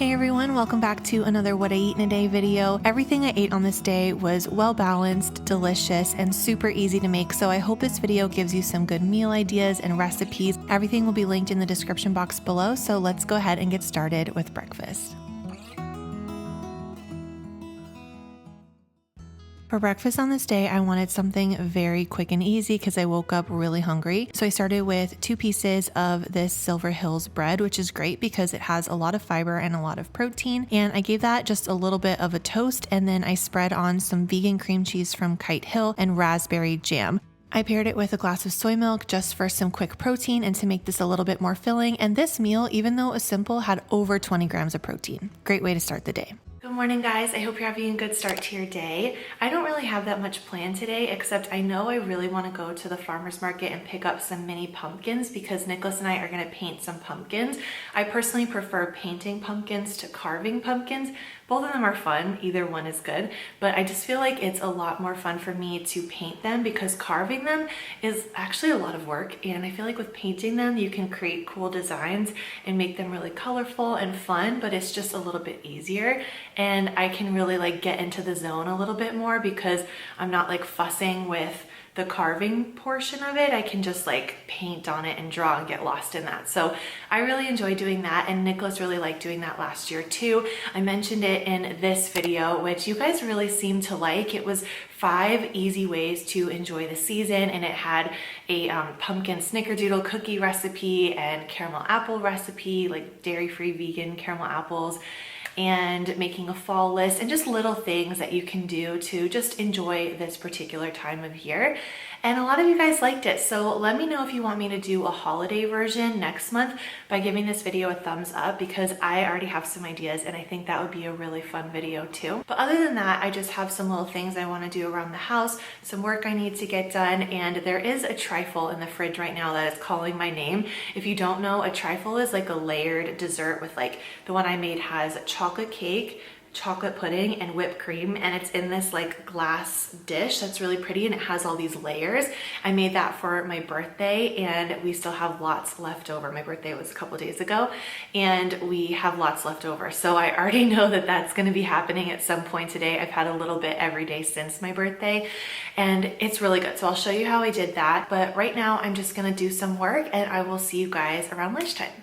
Hey everyone, welcome back to another What I Eat in a Day video. Everything I ate on this day was well balanced, delicious, and super easy to make, so I hope this video gives you some good meal ideas and recipes. Everything will be linked in the description box below, so let's go ahead and get started with breakfast. For breakfast on this day, I wanted something very quick and easy because I woke up really hungry. So I started with 2 pieces of this Silver Hills bread, which is great because it has a lot of fiber and a lot of protein. And I gave that just a little bit of a toast, and then I spread on some vegan cream cheese from Kite Hill and raspberry jam. I paired it with a glass of soy milk just for some quick protein and to make this a little bit more filling. And this meal, even though it was simple, had over 20 grams of protein. Great way to start the day. Good morning, guys. I hope you're having a good start to your day. I don't really have that much planned today, except I know I really want to go to the farmer's market and pick up some mini pumpkins because Nicholas and I are going to paint some pumpkins. I personally prefer painting pumpkins to carving pumpkins. Both of them are fun, either one is good, but I just feel like it's a lot more fun for me to paint them because carving them is actually a lot of work, and I feel like with painting them you can create cool designs and make them really colorful and fun, but it's just a little bit easier, and I can really like get into the zone a little bit more because I'm not like fussing with the carving portion of it. I can just like paint on it and draw and get lost in that. So I really enjoy doing that, and Nicholas really liked doing that last year too. I mentioned it in this video, which you guys really seemed to like. It was 5 easy ways to enjoy the season, and it had a pumpkin snickerdoodle cookie recipe and caramel apple recipe, like dairy-free vegan caramel apples, and making a fall list, and just little things that you can do to just enjoy this particular time of year. And a lot of you guys liked it, so let me know if you want me to do a holiday version next month by giving this video a thumbs up, because I already have some ideas and I think that would be a really fun video too. But other than that, I just have some little things I want to do around the house, some work I need to get done, and there is a trifle in the fridge right now that is calling my name. If you don't know, a trifle is like a layered dessert with, like, the one I made has chocolate cake, chocolate pudding, and whipped cream, and it's in this like glass dish that's really pretty, and it has all these layers. I made that for my birthday, and we still have lots left over. My birthday was a couple days ago, and we have lots left over, so I already know that that's going to be happening at some point today. I've had a little bit every day since my birthday, and it's really good, so I'll show you how I did that. But right now I'm just going to do some work, and I will see you guys around lunchtime.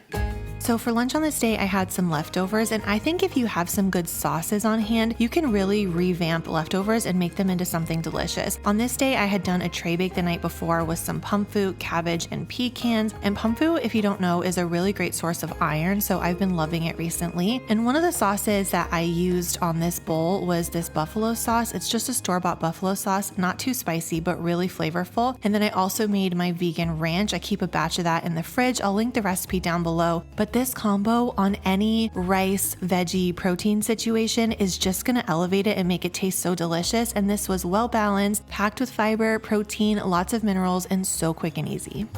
So for lunch on this day, I had some leftovers, and I think if you have some good sauces on hand, you can really revamp leftovers and make them into something delicious. On this day, I had done a tray bake the night before with some pumfu, cabbage, and pecans. And pumfu, if you don't know, is a really great source of iron, so I've been loving it recently. And one of the sauces that I used on this bowl was this buffalo sauce. It's just a store-bought buffalo sauce, not too spicy, but really flavorful. And then I also made my vegan ranch. I keep a batch of that in the fridge. I'll link the recipe down below. But this combo on any rice, veggie, protein situation is just gonna elevate it and make it taste so delicious. And this was well balanced, packed with fiber, protein, lots of minerals, and so quick and easy.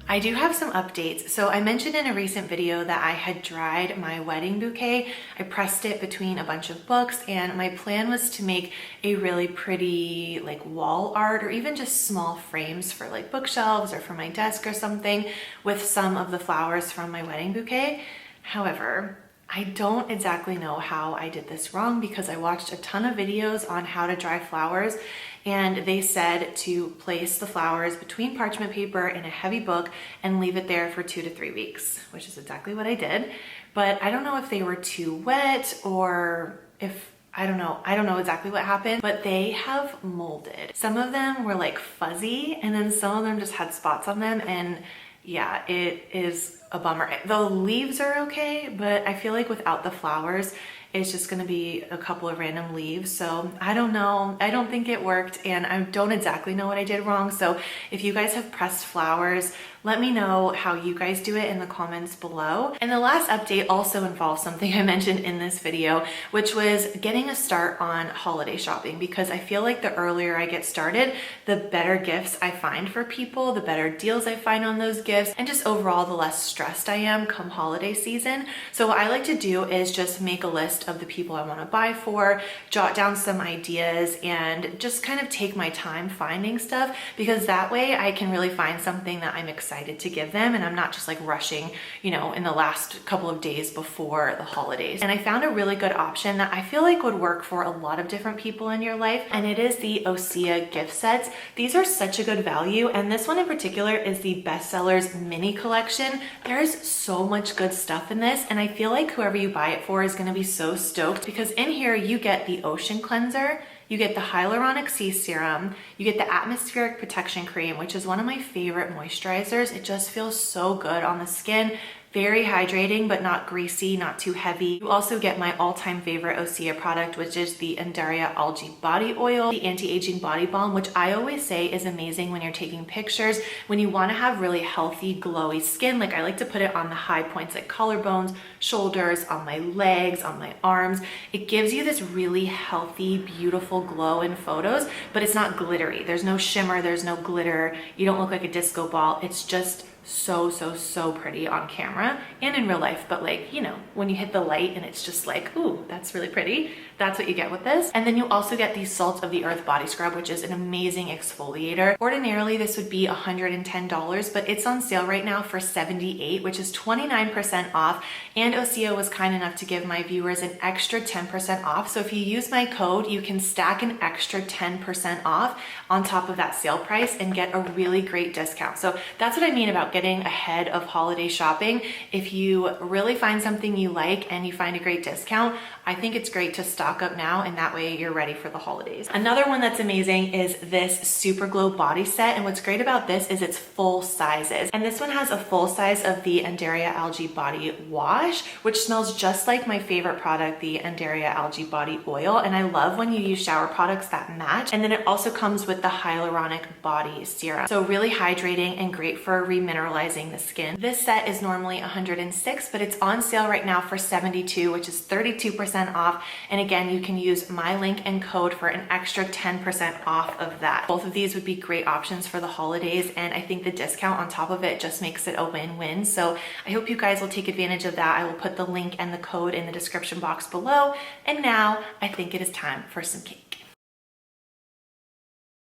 I do have some updates. So I mentioned in a recent video that I had dried my wedding bouquet. I pressed it between a bunch of books, and my plan was to make a really pretty like wall art, or even just small frames for like bookshelves or for my desk or something, with some of the flowers from my wedding bouquet. However, I don't exactly know how I did this wrong, because I watched a ton of videos on how to dry flowers, and they said to place the flowers between parchment paper in a heavy book and leave it there for 2 to 3 weeks, which is exactly what I did. But I don't know if they were too wet, or if I don't know exactly what happened, but they have molded. Some of them were like fuzzy, and then some of them just had spots on them, and yeah, it is a bummer. The leaves are okay, but I feel like without the flowers, it's just gonna be a couple of random leaves. So I don't know. I don't think it worked, and I don't exactly know what I did wrong. So if you guys have pressed flowers, let me know how you guys do it in the comments below. And the last update also involves something I mentioned in this video, which was getting a start on holiday shopping, because I feel like the earlier I get started, the better gifts I find for people, the better deals I find on those gifts, and just overall the less stressed I am come holiday season. So what I like to do is just make a list list of the people I want to buy for, jot down some ideas, and just kind of take my time finding stuff, because that way I can really find something that I'm excited to give them and I'm not just like rushing, you know, in the last couple of days before the holidays. And I found a really good option that I feel like would work for a lot of different people in your life, and it is the Osea gift sets. These are such a good value, and this one in particular is the Bestsellers mini collection. There's so much good stuff in this, and I feel like whoever you buy it for is going to be so stoked, because in here you get the Ocean Cleanser, you get the Hyaluronic Sea Serum, you get the Atmospheric Protection Cream, which is one of my favorite moisturizers. It just feels so good on the skin. Very hydrating, but not greasy, not too heavy. You also get my all-time favorite Osea product, which is the Undaria Algae Body Oil, the Anti-Aging Body Balm, which I always say is amazing when you're taking pictures, when you want to have really healthy, glowy skin. Like I like to put it on the high points like collarbones, shoulders, on my legs, on my arms. It gives you this really healthy, beautiful glow in photos, but it's not glittery. There's no shimmer, there's no glitter. You don't look like a disco ball. It's just so pretty on camera and in real life, but like, you know, when you hit the light and it's just like, ooh, that's really pretty. That's what you get with this. And then you also get the Salt of the Earth Body Scrub, which is an amazing exfoliator. Ordinarily, this would be $110, but it's on sale right now for $78, which is 29% off. And Osea was kind enough to give my viewers an extra 10% off. So if you use my code, you can stack an extra 10% off on top of that sale price and get a really great discount. So that's what I mean about getting ahead of holiday shopping. If you really find something you like and you find a great discount, I think it's great to stock up now, and that way you're ready for the holidays. Another one that's amazing is this Super Glow body set, and what's great about this is it's full sizes. And this one has a full size of the Undaria Algae Body Wash, which smells just like my favorite product, the Undaria Algae Body Oil, and I love when you use shower products that match. And then it also comes with the Hyaluronic Body Serum, so really hydrating and great for remineralizing the skin. This set is normally $106, but it's on sale right now for $72, which is 32% off. And again, you can use my link and code for an extra 10% off of that. Both of these would be great options for the holidays, and I think the discount on top of it just makes it a win-win. So I hope you guys will take advantage of that. I will put the link and the code in the description box below. And now I think it is time for some cake.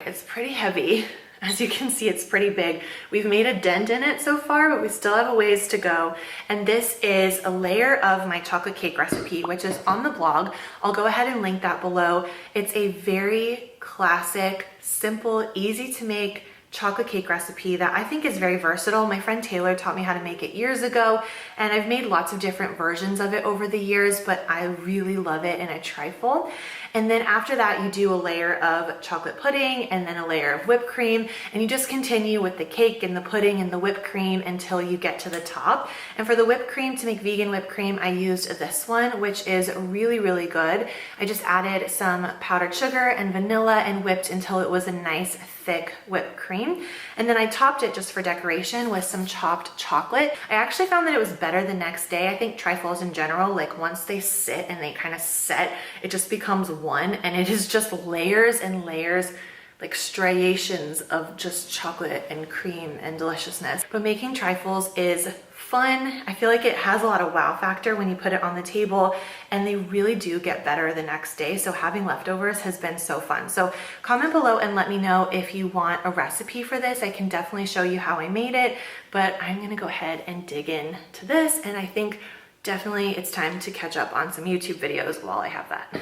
It's pretty heavy. As you can see, it's pretty big. We've made a dent in it so far, but we still have a ways to go. And this is a layer of my chocolate cake recipe, which is on the blog. I'll go ahead and link that below. It's a very classic, simple, easy to make chocolate cake recipe that I think is very versatile. My friend Taylor taught me how to make it years ago, and I've made lots of different versions of it over the years, but I really love it in a trifle. And then after that, you do a layer of chocolate pudding and then a layer of whipped cream, and you just continue with the cake and the pudding and the whipped cream until you get to the top. And for the whipped cream, to make vegan whipped cream, I used this one, which is really good. I just added some powdered sugar and vanilla and whipped until it was a nice thick whipped cream. And then I topped it just for decoration with some chopped chocolate. I actually found that it was better the next day. I think trifles in general, like once they sit and they kind of set, it just becomes one, and it is just layers and layers, like striations of just chocolate and cream and deliciousness. But making trifles is fun. I feel like it has a lot of wow factor when you put it on the table, and they really do get better the next day. So having leftovers has been so fun. So comment below and let me know if you want a recipe for this. I can definitely show you how I made it, but I'm gonna go ahead and dig in to this, and I think definitely it's time to catch up on some YouTube videos while I have that.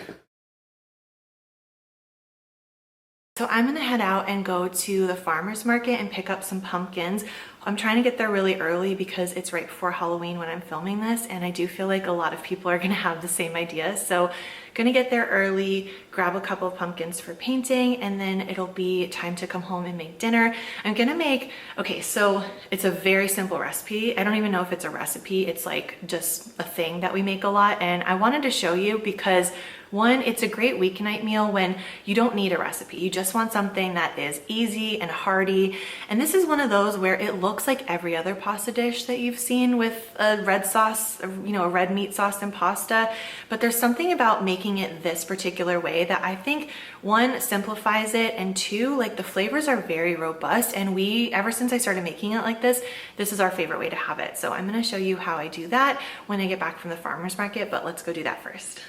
So I'm gonna head out and go to the farmer's market and pick up some pumpkins. I'm trying to get there really early because it's right before Halloween when I'm filming this, and I do feel like a lot of people are gonna have the same idea. So gonna get there early, grab a couple of pumpkins for painting, and then it'll be time to come home and make dinner. I'm gonna make, okay, so it's a very simple recipe. I don't even know if it's a recipe. It's like just a thing that we make a lot, and I wanted to show you because one, it's a great weeknight meal when you don't need a recipe. You just want something that is easy and hearty. And this is one of those where it looks like every other pasta dish that you've seen with a red sauce, you know, a red meat sauce and pasta. But there's something about making it this particular way that I think, one, simplifies it, and two, like the flavors are very robust. And ever since I started making it like this is our favorite way to have it. So I'm gonna show you how I do that when I get back from the farmer's market, but let's go do that first.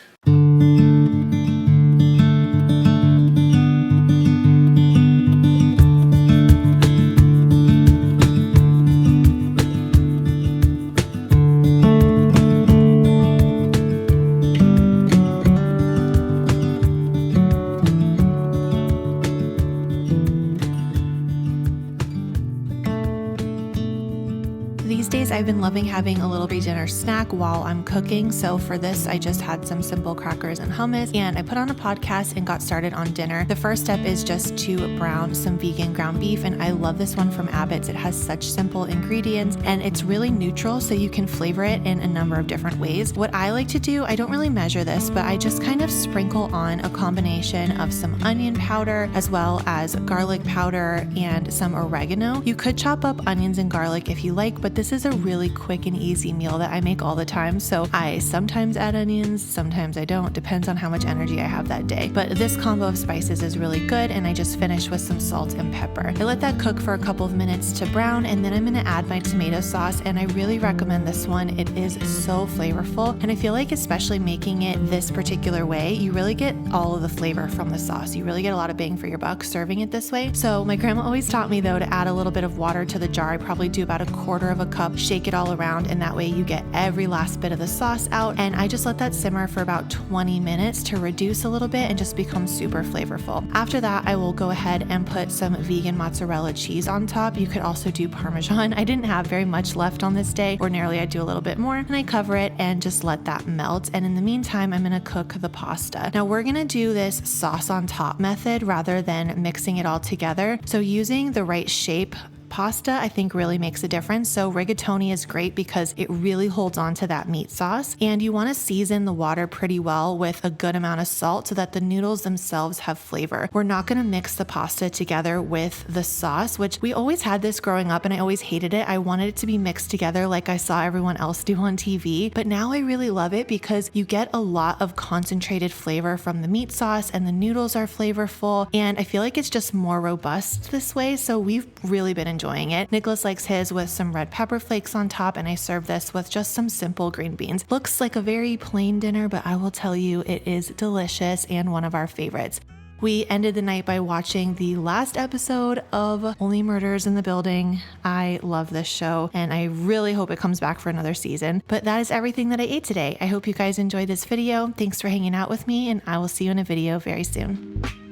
I've been loving having a little pre-dinner snack while I'm cooking. So for this, I just had some simple crackers and hummus, and I put on a podcast and got started on dinner. The first step is just to brown some vegan ground beef, and I love this one from Abbott's. It has such simple ingredients and it's really neutral, so you can flavor it in a number of different ways. What I like to do, I don't really measure this, but I just kind of sprinkle on a combination of some onion powder as well as garlic powder and some oregano. You could chop up onions and garlic if you like, but this is a really quick and easy meal that I make all the time. So I sometimes add onions, sometimes I don't, depends on how much energy I have that day. But this combo of spices is really good, and I just finished with some salt and pepper. I let that cook for a couple of minutes to brown, and then I'm going to add my tomato sauce, and I really recommend this one. It is so flavorful, and I feel like especially making it this particular way, you really get all of the flavor from the sauce. You really get a lot of bang for your buck serving it this way. So my grandma always taught me though to add a little bit of water to the jar. I probably do about 1/4 cup, shake it all around, and that way you get every last bit of the sauce out. And I just let that simmer for about 20 minutes to reduce a little bit and just become super flavorful. After that, I will go ahead and put some vegan mozzarella cheese on top. You could also do Parmesan. I didn't have very much left on this day. Ordinarily, I do a little bit more, and I cover it and just let that melt. And in the meantime, I'm going to cook the pasta. Now we're going to do this sauce on top method rather than mixing it all together. So using the right shape pasta, I think, really makes a difference. So rigatoni is great because it really holds on to that meat sauce, and you want to season the water pretty well with a good amount of salt so that the noodles themselves have flavor. We're not going to mix the pasta together with the sauce, which we always had this growing up and I always hated it. I wanted it to be mixed together like I saw everyone else do on TV, but now I really love it because you get a lot of concentrated flavor from the meat sauce and the noodles are flavorful, and I feel like it's just more robust this way. So we've really been enjoying it. Nicholas likes his with some red pepper flakes on top, and I serve this with just some simple green beans. Looks like a very plain dinner, but I will tell you it is delicious and one of our favorites. We ended the night by watching the last episode of Only Murders in the Building. I love this show and I really hope it comes back for another season. But that is everything that I ate today. I hope you guys enjoyed this video. Thanks for hanging out with me, and I will see you in a video very soon.